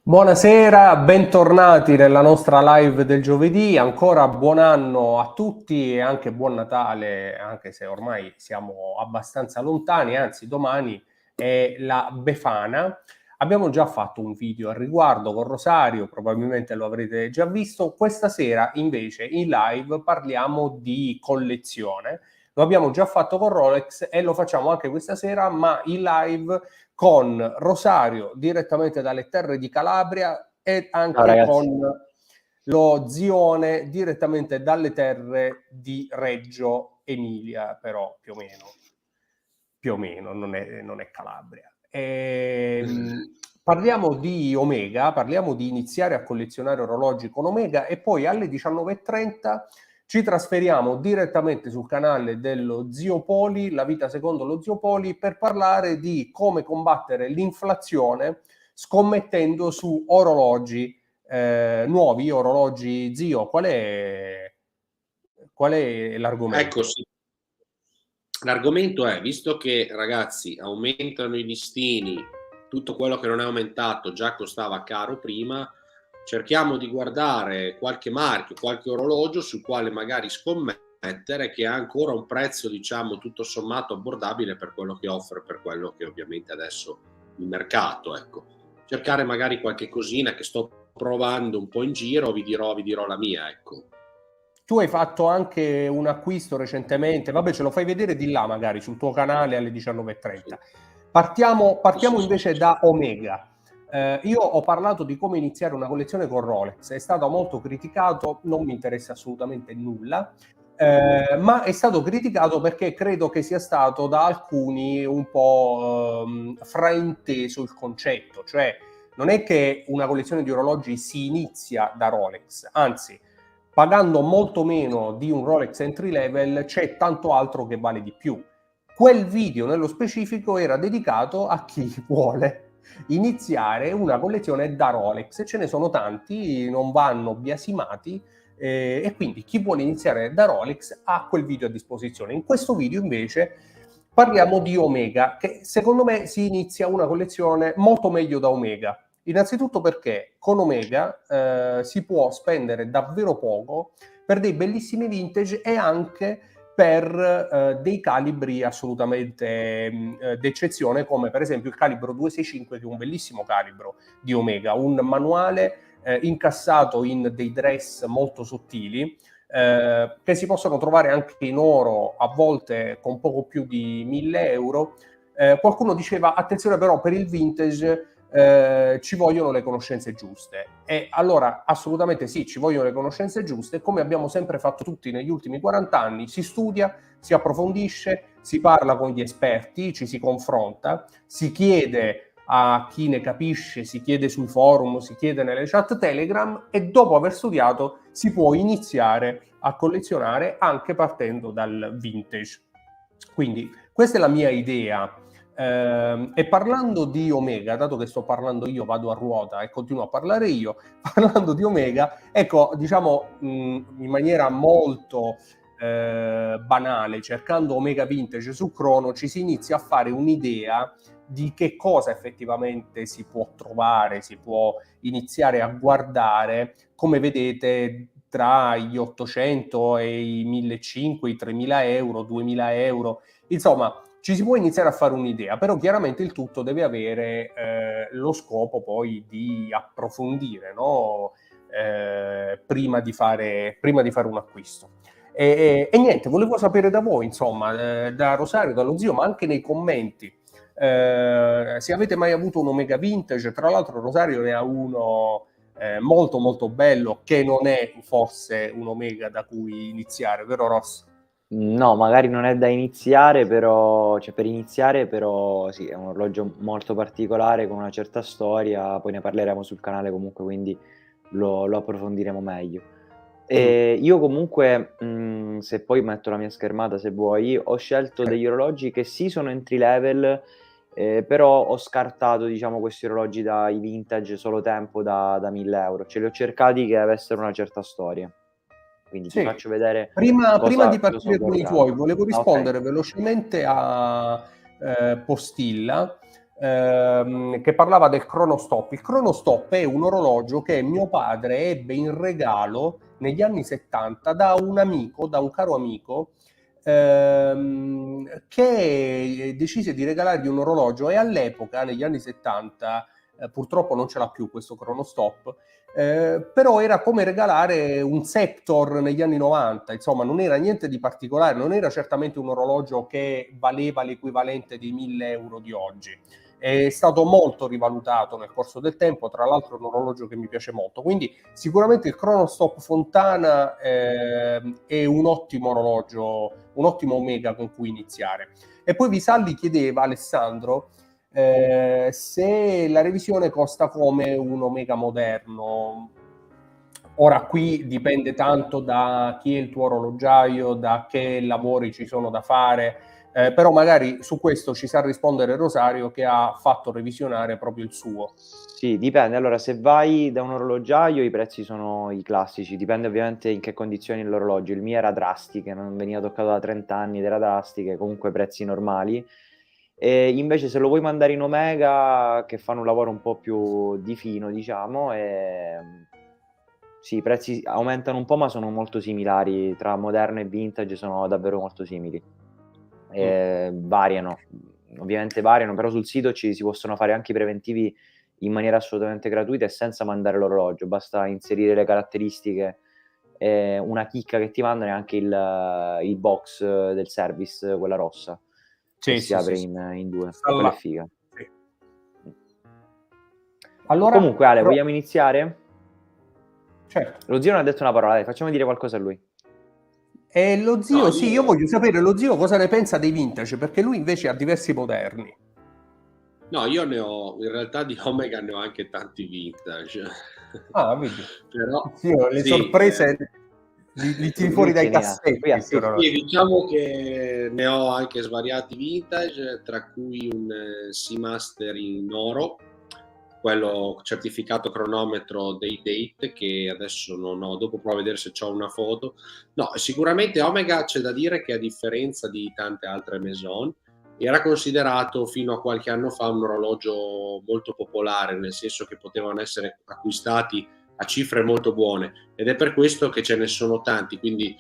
Buonasera, bentornati nella nostra live del giovedì. Ancora buon anno a tutti e anche buon Natale, anche se ormai siamo abbastanza lontani, anzi domani è la Befana. Abbiamo già fatto un video al riguardo con Rosario, probabilmente lo avrete già visto. Questa sera invece in live parliamo di collezione. Lo abbiamo già fatto con Rolex e lo facciamo anche questa sera, ma in live con Rosario direttamente dalle terre di Calabria e Ciao anche con ragazzi. lo Zione direttamente dalle terre di Reggio Emilia, però più o meno non è Calabria. Parliamo di Omega, parliamo di iniziare a collezionare orologi con Omega e poi alle 19:30 ci trasferiamo direttamente sul canale dello Zio Poli, La vita secondo lo Zio Poli, per parlare di come combattere l'inflazione scommettendo su orologi nuovi, orologi Zio. Qual è Ecco, l'argomento? sì. L'argomento è, visto che ragazzi aumentano i listini, tutto quello che non è aumentato già costava caro prima, cerchiamo di guardare qualche marchio, qualche orologio sul quale magari scommettere che ha ancora un prezzo, diciamo, tutto sommato abbordabile per quello che offre, per quello che ovviamente adesso il mercato, ecco. Cercare magari qualche cosina che sto provando un po' in giro, vi dirò la mia, ecco. Tu hai fatto anche un acquisto recentemente, vabbè, ce lo fai vedere di là magari sul tuo canale alle 19:30. Sì, Partiamo sì, sì, invece sì. da Omega. Io ho parlato di come iniziare una collezione con Rolex, è stato molto criticato, non mi interessa assolutamente nulla, ma è stato criticato perché credo che sia stato da alcuni un po' frainteso il concetto, cioè non è che una collezione di orologi si inizia da Rolex, anzi pagando molto meno di un Rolex entry level c'è tanto altro che vale di più. Quel video nello specifico era dedicato a chi vuole iniziare una collezione da Rolex, ce ne sono tanti, non vanno biasimati, e quindi chi vuole iniziare da Rolex ha quel video a disposizione. In questo video invece parliamo di Omega, che secondo me si inizia una collezione molto meglio da Omega. Innanzitutto perché con Omega si può spendere davvero poco per dei bellissimi vintage e anche per dei calibri assolutamente d'eccezione, come per esempio il calibro 265, che è un bellissimo calibro di Omega, un manuale incassato in dei dress molto sottili, che si possono trovare anche in oro, a volte con poco più di 1.000 euro. Qualcuno diceva attenzione però per il vintage ci vogliono le conoscenze giuste, e allora assolutamente sì, ci vogliono le conoscenze giuste, come abbiamo sempre fatto tutti negli ultimi 40 anni. Si studia, si approfondisce, si parla con gli esperti, ci si confronta, si chiede a chi ne capisce, si chiede sui forum, si chiede nelle chat Telegram, e dopo aver studiato si può iniziare a collezionare anche partendo dal vintage. Quindi questa è la mia idea. E parlando di Omega, dato che sto parlando io, vado a ruota e continuo a parlare io, parlando di Omega, ecco, diciamo in maniera molto banale, cercando Omega Vintage su Chrono, ci si inizia a fare un'idea di che cosa effettivamente si può trovare, si può iniziare a guardare. Come vedete, tra gli 800 e i 1.500, i 3.000 euro, 2.000 euro, insomma, ci si può iniziare a fare un'idea, però chiaramente il tutto deve avere lo scopo poi di approfondire, no? Prima di fare un acquisto. E niente, volevo sapere da voi, insomma, da Rosario, dallo zio, ma anche nei commenti, se avete mai avuto un Omega Vintage. Tra l'altro Rosario ne ha uno molto molto bello, che non è forse un Omega da cui iniziare, vero Ross? No, magari non è da iniziare, però cioè per iniziare però sì, è un orologio molto particolare con una certa storia, poi ne parleremo sul canale comunque, quindi lo approfondiremo meglio. Mm. Io comunque, se poi metto la mia schermata se vuoi, ho scelto degli orologi che sì sono entry level, però ho scartato diciamo questi orologi dai vintage solo tempo da 1000 €. Ce li ho cercati che avessero una certa storia. Quindi ti Sì, faccio vedere prima di cosa ho partire con i guardato. tuoi, volevo Ah, okay. rispondere velocemente a Postilla. che parlava del Chronostop. Il Chronostop è un orologio che mio padre ebbe in regalo negli anni 70 da un amico, da un caro amico, che decise di regalargli un orologio, e all'epoca, negli anni 70, purtroppo non ce l'ha più questo Chronostop, però era come regalare un Sector negli anni 90, insomma non era niente di particolare, non era certamente un orologio che valeva l'equivalente dei 1.000 euro di oggi. È stato molto rivalutato nel corso del tempo, tra l'altro è un orologio che mi piace molto, quindi sicuramente il Chronostop Fontana è un ottimo orologio, un ottimo Omega con cui iniziare. E poi Visalli chiedeva, Alessandro, se la revisione costa come un Omega moderno. Ora qui dipende tanto da chi è il tuo orologiaio, da che lavori ci sono da fare, però magari su questo ci sa rispondere Rosario, che ha fatto revisionare proprio il suo. Sì, dipende. Allora, se vai da un orologiaio i prezzi sono i classici, dipende ovviamente in che condizioni l'orologio. Il mio era Drastiche, non veniva toccato da 30 anni ed era Drastiche, comunque prezzi normali. E invece se lo vuoi mandare in Omega, che fanno un lavoro un po' più di fino, diciamo, sì, i prezzi aumentano un po', ma sono molto similari. Tra moderno e vintage sono davvero molto simili. Variano, ovviamente variano, però sul sito si possono fare anche i preventivi in maniera assolutamente gratuita e senza mandare l'orologio, basta inserire le caratteristiche, una chicca che ti mandano, e anche il box del service, quella rossa, che si apre in due, quella è figa. Sì. Allora, comunque Ale, vogliamo iniziare? Certo. Lo zio non ha detto una parola, dai, facciamo dire qualcosa a lui. E lo zio, No, sì, io voglio sapere lo zio cosa ne pensa dei vintage, perché lui invece ha diversi moderni. No, io ne ho, in realtà di Omega ne ho anche tanti vintage. Ah, vedi. Però, Io le sì, sorprese li tiri fuori dai cassetti. Sì, diciamo che ne ho anche svariati vintage, tra cui un Seamaster in oro, quello certificato cronometro Day Date, che adesso non ho, dopo provo a vedere se c'ho una foto. No, sicuramente Omega c'è da dire che, a differenza di tante altre maison, era considerato fino a qualche anno fa un orologio molto popolare, nel senso che potevano essere acquistati a cifre molto buone, ed è per questo che ce ne sono tanti. Quindi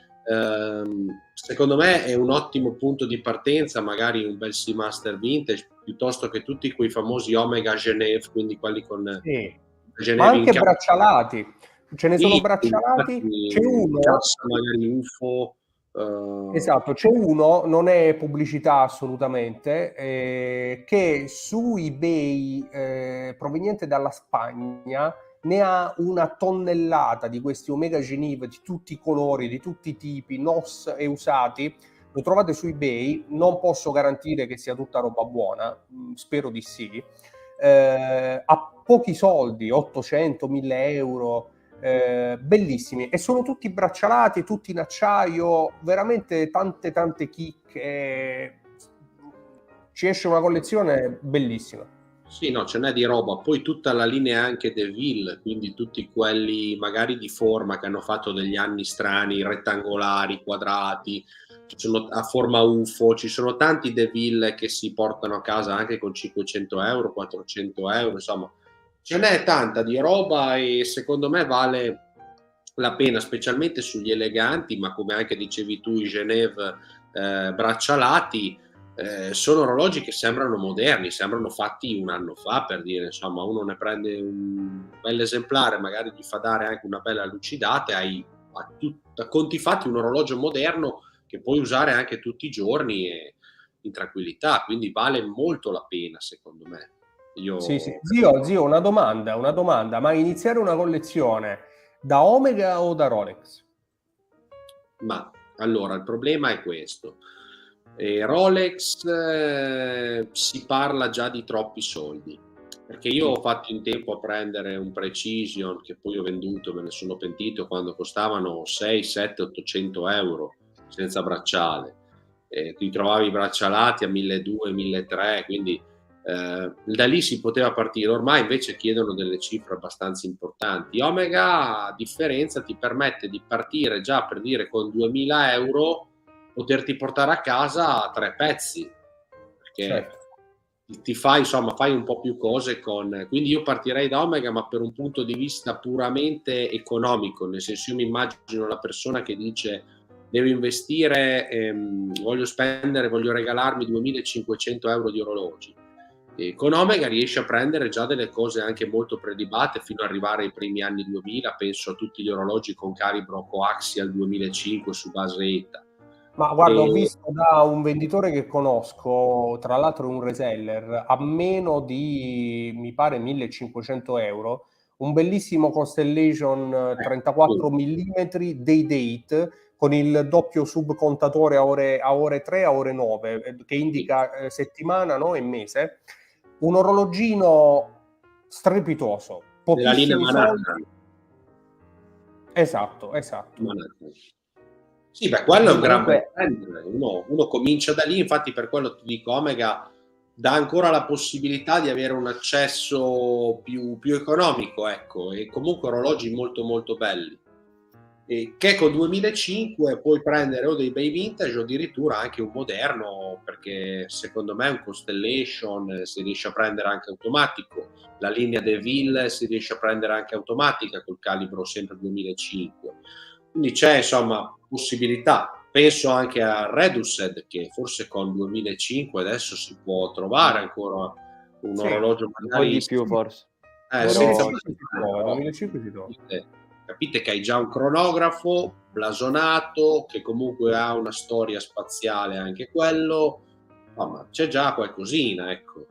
secondo me è un ottimo punto di partenza, magari un bel Seamaster vintage, piuttosto che tutti quei famosi Omega Genève, quindi quelli con ma anche braccialati, ce ne sono braccialati, c'è uno magari UFO. Esatto, c'è uno, non è pubblicità assolutamente, che su eBay, proveniente dalla Spagna, ne ha una tonnellata di questi Omega Genève di tutti i colori, di tutti i tipi, NOS e usati. Lo trovate su eBay, non posso garantire che sia tutta roba buona, spero di sì. A pochi soldi, 800.000 euro, bellissimi, e sono tutti braccialati, tutti in acciaio, veramente tante chicche. Ci esce una collezione bellissima. Sì, no, ce n'è di roba. Poi tutta la linea anche DeVille, quindi tutti quelli magari di forma che hanno fatto degli anni strani, rettangolari, quadrati, a forma UFO. Ci sono tanti DeVille che si portano a casa anche con 500 euro, 400 euro, insomma ce n'è tanta di roba, e secondo me vale la pena, specialmente sugli eleganti, ma come anche dicevi tu, i Genève braccialati. Sono orologi che sembrano moderni, sembrano fatti un anno fa, per dire, insomma, uno ne prende un bell'esemplare, magari gli fa dare anche una bella lucidata, hai a conti fatti un orologio moderno che puoi usare anche tutti i giorni e in tranquillità, quindi vale molto la pena, secondo me. Sì. Zio, una domanda, ma iniziare una collezione da Omega o da Rolex? Ma allora, il problema è questo. Rolex, si parla già di troppi soldi, perché io ho fatto in tempo a prendere un Precision che poi ho venduto, me ne sono pentito, quando costavano 6, 7, 800 euro senza bracciale. Ti trovavi i braccialati a 1.200, 1.300, quindi da lì si poteva partire. Ormai invece chiedono delle cifre abbastanza importanti. Omega, a differenza, ti permette di partire già, per dire, con 2.000 euro, poterti portare a casa 3 pezzi, perché ti fai, insomma, fai un po' più cose con... Quindi io partirei da Omega, ma per un punto di vista puramente economico, nel senso, io mi immagino la persona che dice devo investire, voglio regalarmi 2.500 euro di orologi. E con Omega riesci a prendere già delle cose anche molto prelibate fino ad arrivare ai primi anni 2000, penso a tutti gli orologi con calibro coaxial 2005 su base ETA. Ma guarda, ho visto da un venditore che conosco, tra l'altro un reseller, a meno di, mi pare, 1.500 euro, un bellissimo Constellation 34 mm day date con il doppio subcontatore a ore 3, a ore 9, che indica settimana, no, e mese. Un orologino strepitoso, della linea pochissimi soldi. Manhattan. Esatto. Manhattan. Sì, beh, quello è un gran bel trend. Uno comincia da lì, infatti per quello ti dico, Omega dà ancora la possibilità di avere un accesso più economico, ecco, e comunque orologi molto molto belli. E che con 2005 puoi prendere o dei bei vintage o addirittura anche un moderno, perché secondo me un Constellation si riesce a prendere anche automatico, la linea DeVille si riesce a prendere anche automatica col calibro sempre 2005. Quindi c'è, insomma, possibilità. Penso anche a Redused, che forse con 2005 adesso si può trovare ancora un orologio magari un po' di più forse. Senza 2005 si trova. Capite che hai già un cronografo blasonato che comunque ha una storia spaziale anche quello, ma c'è già qualcosina, ecco.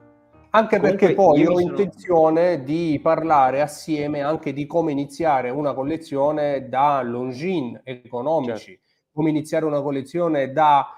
Anche perché poi ho intenzione di parlare assieme anche di come iniziare una collezione da Longines economici, come iniziare una collezione da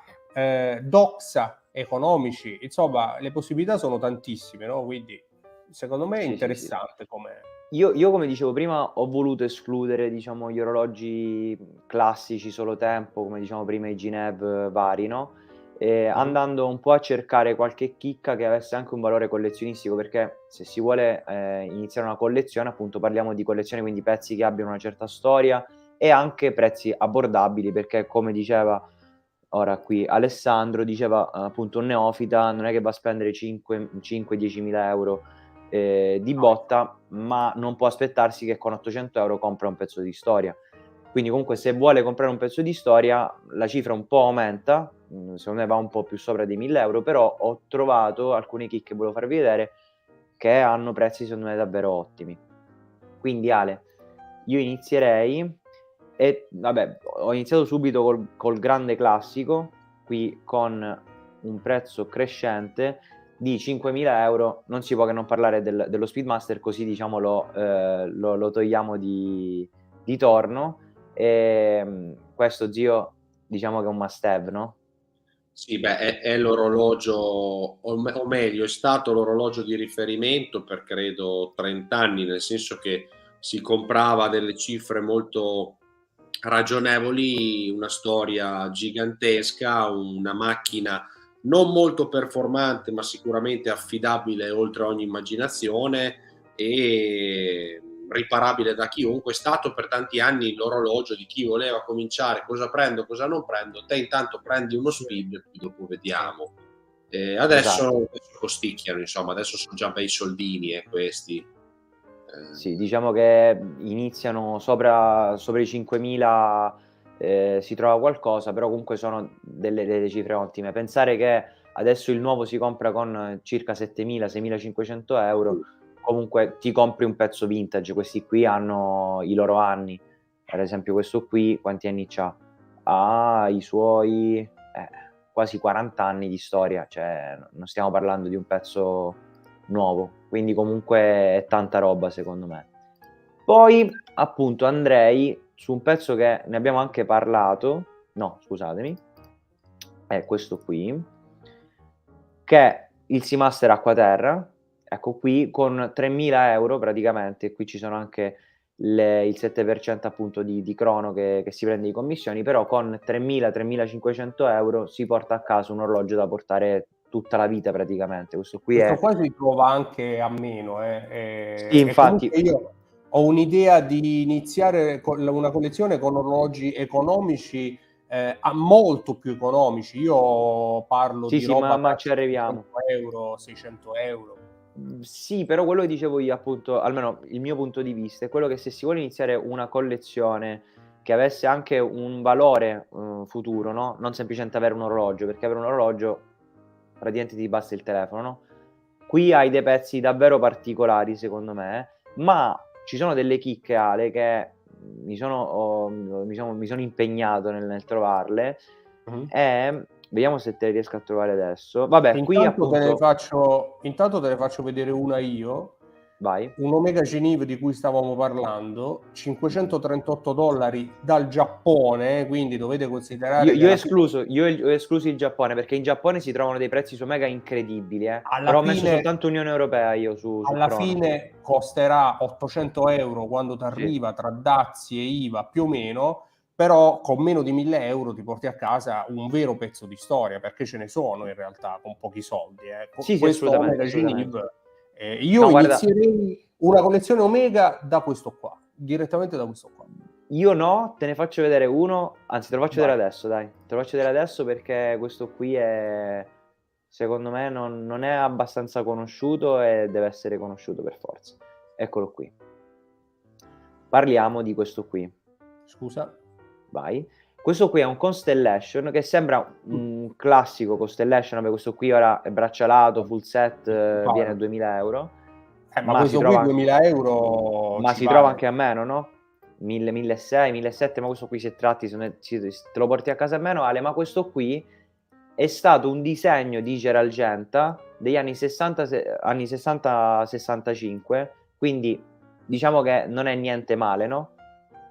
Doxa economici, insomma le possibilità sono tantissime, no? Quindi secondo me è interessante come... Io come dicevo prima ho voluto escludere, diciamo, gli orologi classici solo tempo, come diciamo prima i Ginev vari, no? Andando un po' a cercare qualche chicca che avesse anche un valore collezionistico, perché se si vuole iniziare una collezione, appunto parliamo di collezione, quindi pezzi che abbiano una certa storia e anche prezzi abbordabili, perché come diceva ora qui Alessandro, diceva appunto un neofita non è che va a spendere 5-10 mila euro di botta, ma non può aspettarsi che con 800 euro compra un pezzo di storia. Quindi comunque se vuole comprare un pezzo di storia la cifra un po' aumenta, secondo me va un po' più sopra dei 1.000 euro, però ho trovato alcune chicche che volevo farvi vedere che hanno prezzi secondo me davvero ottimi. Quindi Ale, io inizierei e vabbè, ho iniziato subito col grande classico, qui con un prezzo crescente di 5.000 euro, non si può che non parlare dello Speedmaster, così diciamo lo togliamo di torno. E questo, zio, diciamo che è un must have, no? Sì, beh, è l'orologio, o meglio, è stato l'orologio di riferimento per credo 30 anni, nel senso che si comprava delle cifre molto ragionevoli, una storia gigantesca, una macchina non molto performante, ma sicuramente affidabile oltre ogni immaginazione e riparabile da chiunque. È stato per tanti anni l'orologio di chi voleva cominciare, cosa prendo, cosa non prendo. Te intanto prendi uno Speed e dopo vediamo. Adesso costicchiano, insomma, adesso sono già bei soldini questi. Sì, diciamo che iniziano sopra i 5.000, si trova qualcosa, però comunque sono delle cifre ottime. Pensare che adesso il nuovo si compra con circa 7.000-6.500 euro, comunque ti compri un pezzo vintage. Questi qui hanno i loro anni, per esempio questo qui quanti anni c'ha? Ha i suoi quasi 40 anni di storia, cioè non stiamo parlando di un pezzo nuovo, quindi comunque è tanta roba secondo me. Poi appunto andrei su un pezzo che ne abbiamo anche parlato, no scusatemi, è questo qui, che è il Seamaster Acquaterra, ecco qui con 3.000 euro praticamente, qui ci sono anche il 7% appunto di crono che si prende di commissioni, però con 3.000-3.500 euro si porta a casa un orologio da portare tutta la vita praticamente. Questo qua si trova anche a meno. Sì, infatti. Io ho un'idea di iniziare una collezione con orologi economici a molto più economici. Io parlo di roba ma ci arriviamo. 500 euro, 600 euro. Sì, però quello che dicevo io, appunto, almeno il mio punto di vista, è quello che se si vuole iniziare una collezione che avesse anche un valore futuro, no? Non semplicemente avere un orologio, perché avere un orologio praticamente ti basta il telefono, no? Qui hai dei pezzi davvero particolari, secondo me, ma ci sono delle chicche, Ale, che mi sono impegnato nel trovarle, e vediamo se te le riesco a trovare adesso. Vabbè, qui Intanto te ne appunto... faccio vedere una io. Vai. Un Omega Geneve di cui stavamo parlando, $538 dal Giappone, quindi dovete considerare Io ho che escluso il Giappone, perché in Giappone si trovano dei prezzi su Omega incredibili, alla però ho messo fine, soltanto Unione Europea io su alla Crono. fine costerà 800 euro quando ti Sì. arriva tra dazi e IVA più o meno, però con meno di 1.000 euro ti porti a casa un vero pezzo di storia, perché ce ne sono in realtà con pochi soldi. Sì, Questo assolutamente, Omega assolutamente. Geneve, io No, guarda, inizierei una collezione Omega da questo qua, direttamente da questo qua. io no, te ne faccio vedere uno, anzi te lo faccio Vai. vedere adesso, dai. Te lo faccio vedere adesso perché questo qui è, secondo me, non è abbastanza conosciuto e deve essere conosciuto per forza. Eccolo qui. Parliamo di questo qui. Scusa. Vai. Questo qui è un Constellation che sembra un classico Constellation, vabbè, questo qui ora è braccialato, full set, viene a 2.000 euro. Ma questo qui 2.000 euro ma ci si vale. trova anche a meno, no? 1.000, 1.600, 1.700, ma questo qui se tratti, te lo porti a casa a meno, Ale, ma questo qui è stato un disegno di Gerald Genta degli anni 60-65, quindi diciamo che non è niente male, no?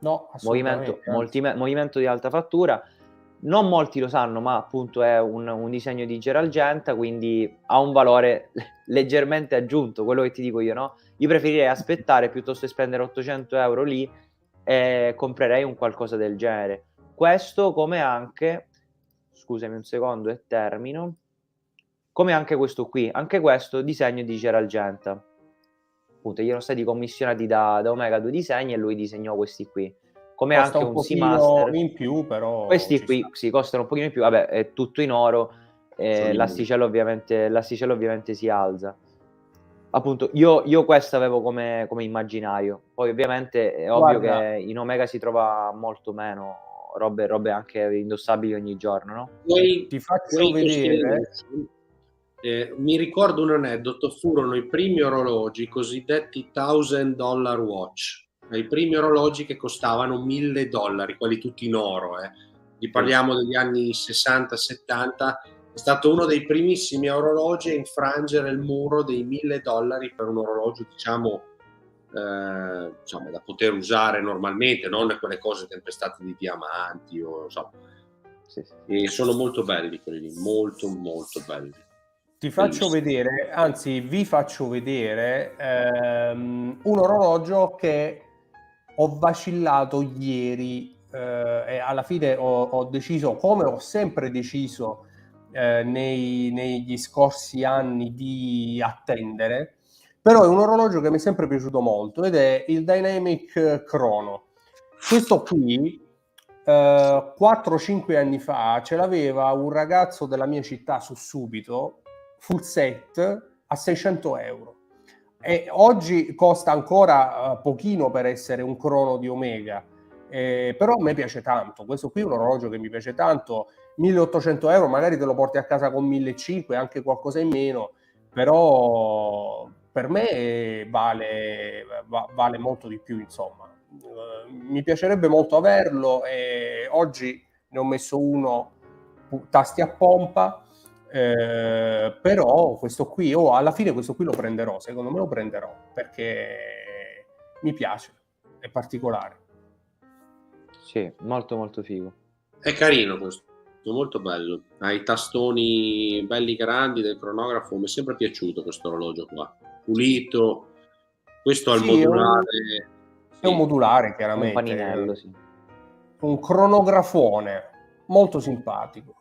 No, assolutamente. Movimento di alta fattura. Non molti lo sanno, ma appunto è un disegno di Gerald Genta, quindi ha un valore leggermente aggiunto, quello che ti dico io, no? Io preferirei aspettare piuttosto che spendere 800 euro lì, e comprerei un qualcosa del genere. Questo, come anche, scusami un secondo e termino, come anche questo qui, anche questo disegno di Gerald Genta. Appunto, gli erano stati commissionati da Omega 2 disegni e lui disegnò questi qui. Come Costa anche un un pochino Seamaster. in più, però Questi ci qui sta. sì, costano un pochino in più, vabbè, è tutto in oro, l'asticella ovviamente si alza. Appunto, io questo avevo come immaginario. Poi ovviamente è ovvio Guarda, che in Omega si trova molto meno robe anche indossabili ogni giorno, no? ti faccio Quei vedere. mi ricordo un aneddoto, furono i primi orologi cosiddetti $1,000 watch, i primi orologi che costavano $1.000, quelli tutti in oro, Gli parliamo degli anni 60-70, è stato uno dei primissimi orologi a infrangere il muro dei $1.000 per un orologio, diciamo, da poter usare normalmente, non quelle cose tempestate di diamanti o insomma. Sì. E sono molto belli quelli lì, molto molto belli. Ti faccio vedere, anzi vi faccio vedere un orologio che ho vacillato ieri e alla fine ho deciso, come ho sempre deciso negli scorsi anni, di attendere, però è un orologio che mi è sempre piaciuto molto ed è il Dynamic Chrono. Questo qui 4-5 anni fa ce l'aveva un ragazzo della mia città su Subito, full set a 600 euro, e oggi costa ancora pochino per essere un crono di Omega, però a me piace tanto. Questo qui è un orologio che mi piace tanto. 1.800 euro, magari te lo porti a casa con 1.500, anche qualcosa in meno, però per me vale molto di più, insomma. Mi piacerebbe molto averlo e oggi ne ho messo uno tasti a pompa, però questo qui, alla fine questo qui lo prenderò, secondo me lo prenderò, perché mi piace, è particolare. Sì, molto molto figo. È carino questo, molto bello. Ha i tastoni belli grandi del cronografo, mi è sempre piaciuto questo orologio qua. Pulito, questo al modulare. È un modulare, chiaramente. Un paninello, sì. Un cronografone molto simpatico.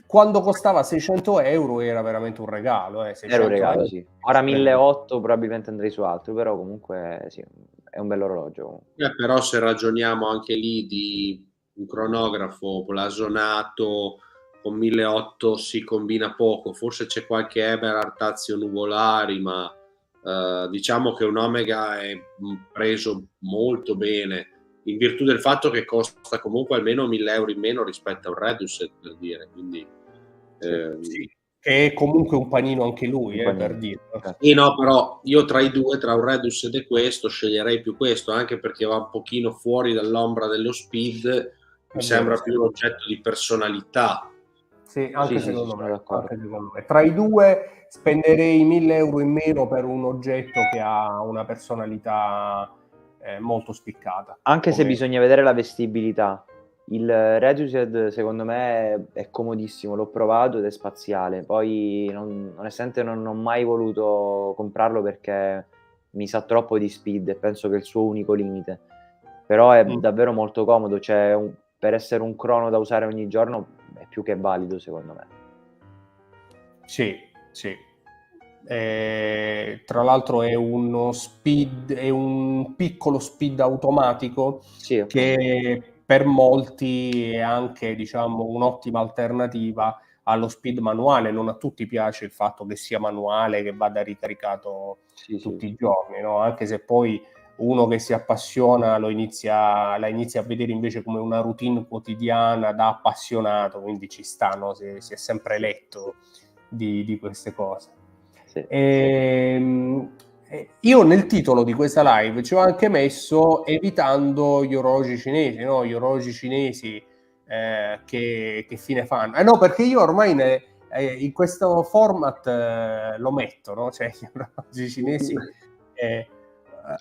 Quando costava 600 euro era veramente un regalo. Era un regalo, sì. Ora 1.800 probabilmente andrei su altro, però comunque sì, è un bel orologio. Però se ragioniamo anche lì di un cronografo blasonato con 1800 si combina poco, forse c'è qualche Eberhard Tazio Nuvolari, ma diciamo che un Omega è preso molto bene in virtù del fatto che costa comunque almeno 1000 euro in meno rispetto a un Reduset, per dire, quindi sì, che è comunque un panino anche lui, per dirlo. sì, no, però io tra i due, tra un Reduset e questo, sceglierei più questo, anche perché va un pochino fuori dall'ombra dello Speed, mi sembra più un oggetto di personalità. Sì, anche Sì, secondo sono me, d'accordo. anche secondo me. Tra i due spenderei 1000 euro in meno per un oggetto che ha una personalità molto spiccata. Anche se come- bisogna vedere la vestibilità. Il Reduced secondo me è comodissimo, l'ho provato ed è spaziale. Poi onestamente non ho mai voluto comprarlo perché mi sa troppo di Speed e penso che è il suo unico limite. Però è Mm. davvero molto comodo, cioè per essere un crono da usare ogni giorno è più che valido secondo me. Sì, sì. Tra l'altro è uno speed, è un piccolo speed automatico Sì, appunto. che per molti è anche, diciamo, un'ottima alternativa allo speed manuale. Non a tutti piace il fatto che sia manuale, che vada ricaricato Sì, tutti sì. i giorni, no? Anche se poi uno che si appassiona la inizia a vedere invece come una routine quotidiana da appassionato, quindi ci sta, no? Si è sempre letto di queste cose. Sì. Io nel titolo di questa live ci ho anche messo evitando gli orologi cinesi, no? Gli orologi cinesi che fine fanno? No, perché io ormai in questo format lo metto, no? Cioè gli orologi cinesi.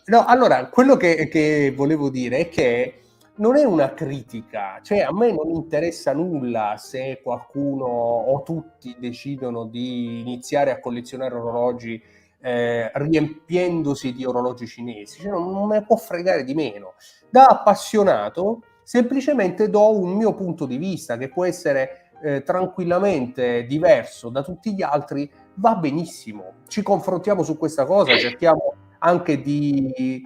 No, allora, quello che volevo dire è che non è una critica, cioè a me non interessa nulla se qualcuno o tutti decidono di iniziare a collezionare orologi riempiendosi di orologi cinesi, cioè, non me ne può fregare di meno. Da appassionato semplicemente do un mio punto di vista che può essere tranquillamente diverso da tutti gli altri, va benissimo, ci confrontiamo su questa cosa, cerchiamo anche di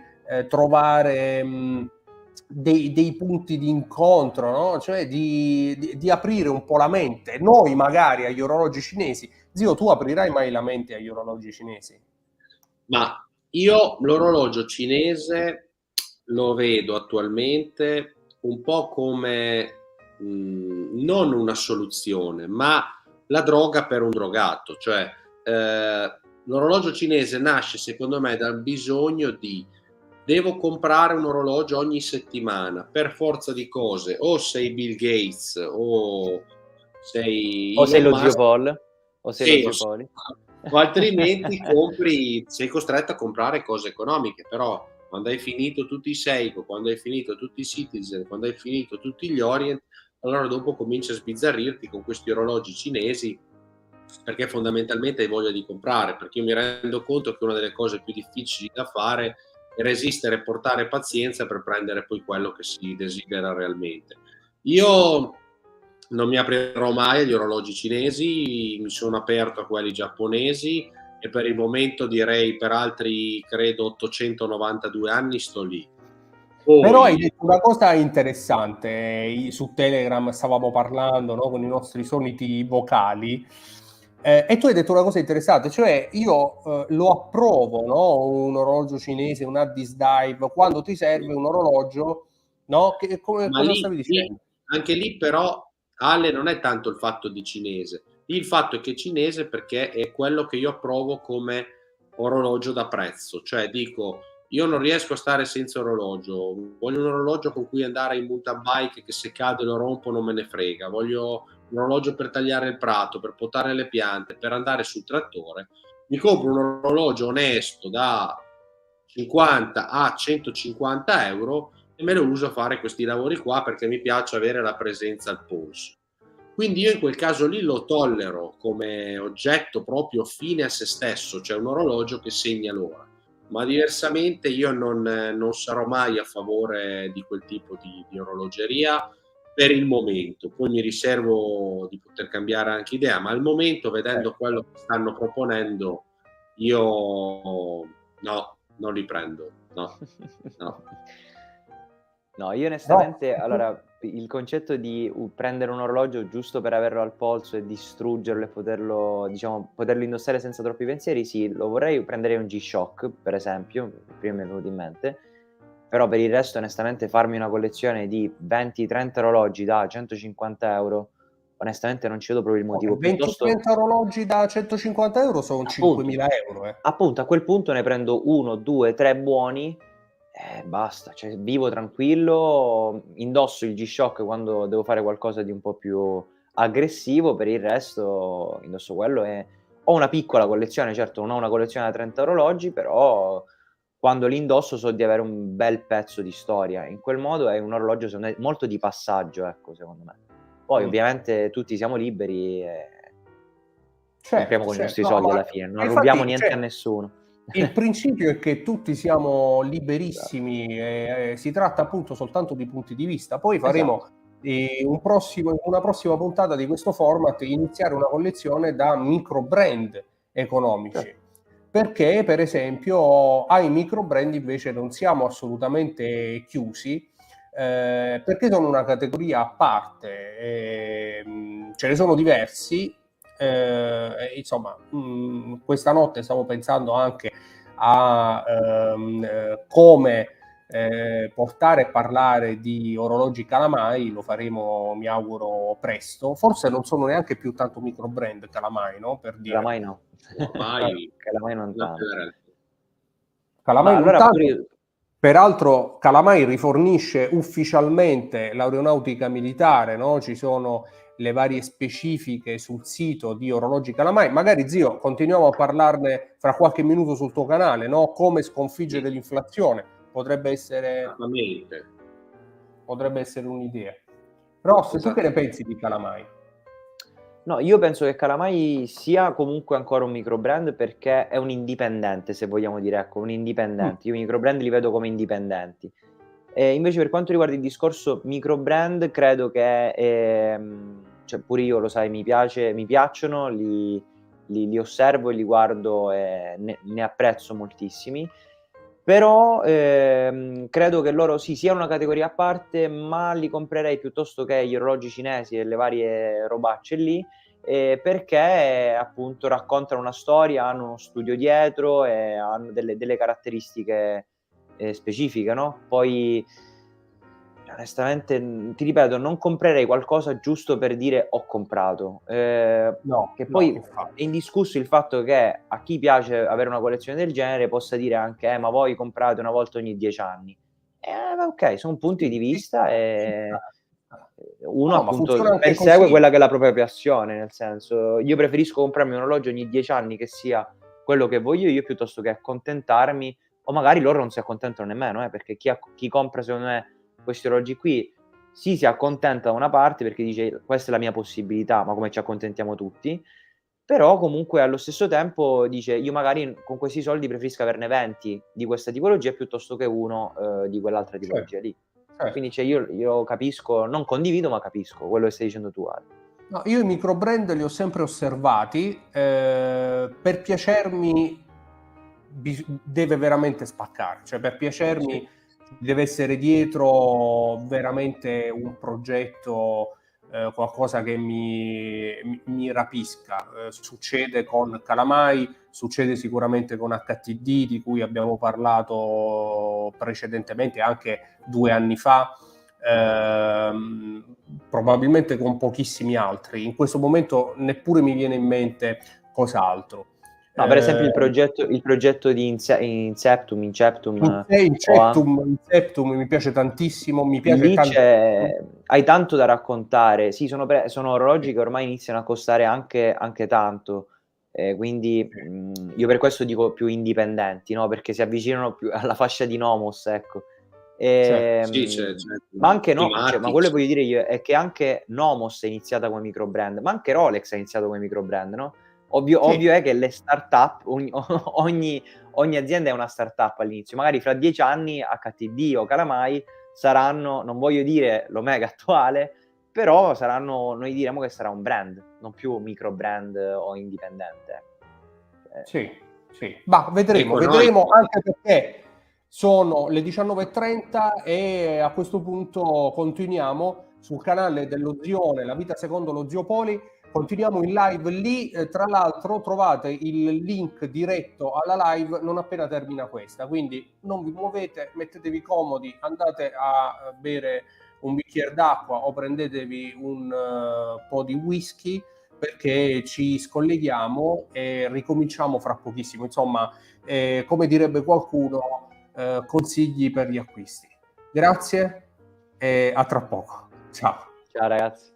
trovare dei punti di incontro, no? Cioè di aprire un po' la mente. Noi magari agli orologi cinesi, zio, tu aprirai mai la mente agli orologi cinesi? Ma io l'orologio cinese lo vedo attualmente un po' come non una soluzione, ma la droga per un drogato. Cioè, l'orologio cinese nasce, secondo me, dal bisogno di devo comprare un orologio ogni settimana per forza di cose, o sei Bill Gates o sei O sei Elon lo zio Musk, Paul, o sei lo sì, zio Poli. o altrimenti sei costretto a comprare cose economiche. Però quando hai finito tutti i Seiko, quando hai finito tutti i Citizen, quando hai finito tutti gli Orient, allora dopo cominci a sbizzarrirti con questi orologi cinesi, perché fondamentalmente hai voglia di comprare. Perché io mi rendo conto che una delle cose più difficili da fare è resistere e portare pazienza per prendere poi quello che si desidera realmente. Io non mi aprirò mai agli orologi cinesi, mi sono aperto a quelli giapponesi e per il momento direi per altri credo 892 anni sto lì. Però hai Poi detto una cosa interessante, su Telegram stavamo parlando, no, con i nostri soliti vocali, e tu hai detto una cosa interessante, cioè io lo approvo, no, un orologio cinese, un Addis Dive, quando ti serve un orologio, no, ma cosa stavi dicendo? anche lì però Ale non è tanto il fatto di cinese, il fatto è che è cinese perché è quello che io approvo come orologio da prezzo, cioè dico io non riesco a stare senza orologio, voglio un orologio con cui andare in mountain bike che se cade lo rompo non me ne frega, voglio un orologio per tagliare il prato, per potare le piante, per andare sul trattore, mi compro un orologio onesto da 50 a 150 euro e me lo uso a fare questi lavori qua perché mi piace avere la presenza al polso. Quindi io in quel caso lì lo tollero come oggetto proprio fine a se stesso, cioè un orologio che segna l'ora. Ma diversamente io non sarò mai a favore di quel tipo di orologeria per il momento. Poi mi riservo di poter cambiare anche idea, ma al momento, vedendo quello che stanno proponendo, io no, non li prendo. No. No, io onestamente, No. allora, il concetto di prendere un orologio giusto per averlo al polso e distruggerlo e poterlo, diciamo, poterlo indossare senza troppi pensieri, sì, lo vorrei, prenderei un G-Shock, per esempio, prima mi è venuto in mente, però per il resto onestamente farmi una collezione di 20-30 orologi da 150 euro, onestamente non ci vedo proprio il motivo, piuttosto 20-30 orologi da 150 euro sono appunto, 5.000 euro. appunto a quel punto ne prendo 1, 2, 3 buoni e basta, cioè vivo tranquillo, indosso il G-Shock quando devo fare qualcosa di un po' più aggressivo, per il resto indosso quello e ho una piccola collezione, certo non ho una collezione da 30 orologi, però quando li indosso so di avere un bel pezzo di storia. In quel modo è un orologio secondo me molto di passaggio, ecco, secondo me. Poi ovviamente tutti siamo liberi e compriamo Certo, con i certo. nostri No, soldi ma alla fine, non rubiamo infatti, niente a cioè, nessuno. il principio è che tutti siamo Esatto. liberissimi, si tratta appunto soltanto di punti di vista. Poi Esatto. faremo una prossima puntata di questo format, iniziare una collezione da micro brand economici. Certo. Perché, per esempio, ai micro brand invece non siamo assolutamente chiusi, perché sono una categoria a parte, ce ne sono diversi. Insomma, questa notte stavo pensando anche a come portare e parlare di orologi Calamai, lo faremo, mi auguro, presto. Forse non sono neanche più tanto micro brand Calamai, no? Per dire. Calamai no. Ormai Calamai non una tanto. tenerezza. Ma Calamai non allora pure tanto. io Peraltro Calamai rifornisce ufficialmente l'aeronautica militare, no? Ci sono le varie specifiche sul sito di Orologi Calamai. Magari, zio, continuiamo a parlarne fra qualche minuto sul tuo canale, no? Come sconfiggere Sì, l'inflazione. Potrebbe essere un'idea. Ross, tu che ne pensi di Calamai? No, io penso che Calamai sia comunque ancora un micro brand perché è un indipendente, se vogliamo dire, ecco, un indipendente. Io i micro brand li vedo come indipendenti. Invece per quanto riguarda il discorso micro brand, credo che, cioè pure io lo sai, mi piacciono, li osservo e li guardo e ne apprezzo moltissimi. Però credo che loro sì, siano una categoria a parte, ma li comprerei piuttosto che gli orologi cinesi e le varie robacce lì, perché appunto raccontano una storia, hanno uno studio dietro e hanno delle caratteristiche specifiche, no? Poi onestamente, ti ripeto, non comprerei qualcosa giusto per dire ho comprato. No, Che no, poi infatti. è indiscusso il fatto che a chi piace avere una collezione del genere possa dire anche: ma voi comprate una volta ogni 10 anni. Okay, son punti Sì, di ci vista sta, ci e sta. uno No, ma funziona appunto anche persegue così. quella che è la propria passione, nel senso, io preferisco comprarmi un orologio ogni 10 anni che sia quello che voglio io, piuttosto che accontentarmi o magari loro non si accontentano nemmeno, perché chi compra secondo me questi orologi qui, sì, si accontenta da una parte perché dice: "Questa è la mia possibilità", ma come ci accontentiamo tutti, però comunque allo stesso tempo dice: "Io magari con questi soldi preferisco averne 20 di questa tipologia piuttosto che 1, di quell'altra Certo, tipologia lì". Quindi certo. cioè io capisco, non condivido, ma capisco quello che stai dicendo tu, Ale. No, io i micro brand li ho sempre osservati, per piacermi deve veramente spaccare, cioè per Sì. piacermi deve essere dietro veramente un progetto, qualcosa che mi rapisca. Succede con Calamai, succede sicuramente con HTD di cui abbiamo parlato precedentemente, anche 2 anni fa. Probabilmente con pochissimi altri. In questo momento neppure mi viene in mente cos'altro. No, per esempio Eh, il progetto di Inceptum o an Inceptum mi piace tantissimo, mi piace lì tantissimo. hai tanto da raccontare. Sì, sono orologi che ormai iniziano a costare anche tanto, quindi, io per questo dico più indipendenti, no, perché si avvicinano più alla fascia di Nomos, ecco. Certo. Sì, c'è Ma anche no, cioè, ma quello Primatic. che voglio dire io è che anche Nomos è iniziata come micro brand, ma anche Rolex è iniziato come micro brand, no? Sì, Ovvio è che le startup, ogni azienda è una startup all'inizio, magari fra 10 anni HTD o Calamai saranno, non voglio dire l'Omega attuale, però saranno, noi diremo che sarà un brand, non più un micro brand o indipendente. Cioè, sì, sì. Bah, vedremo, Ecco, noi vedremo anche perché sono le 19:30 e a questo punto continuiamo sul canale dello Zione, La Vita Secondo lo Zio Poli. Continuiamo in live lì, tra l'altro trovate il link diretto alla live non appena termina questa, quindi non vi muovete, mettetevi comodi, andate a bere un bicchiere d'acqua o prendetevi un po' di whisky, perché ci scolleghiamo e ricominciamo fra pochissimo. Insomma, come direbbe qualcuno, consigli per gli acquisti. Grazie e a tra poco. Ciao. Ciao ragazzi.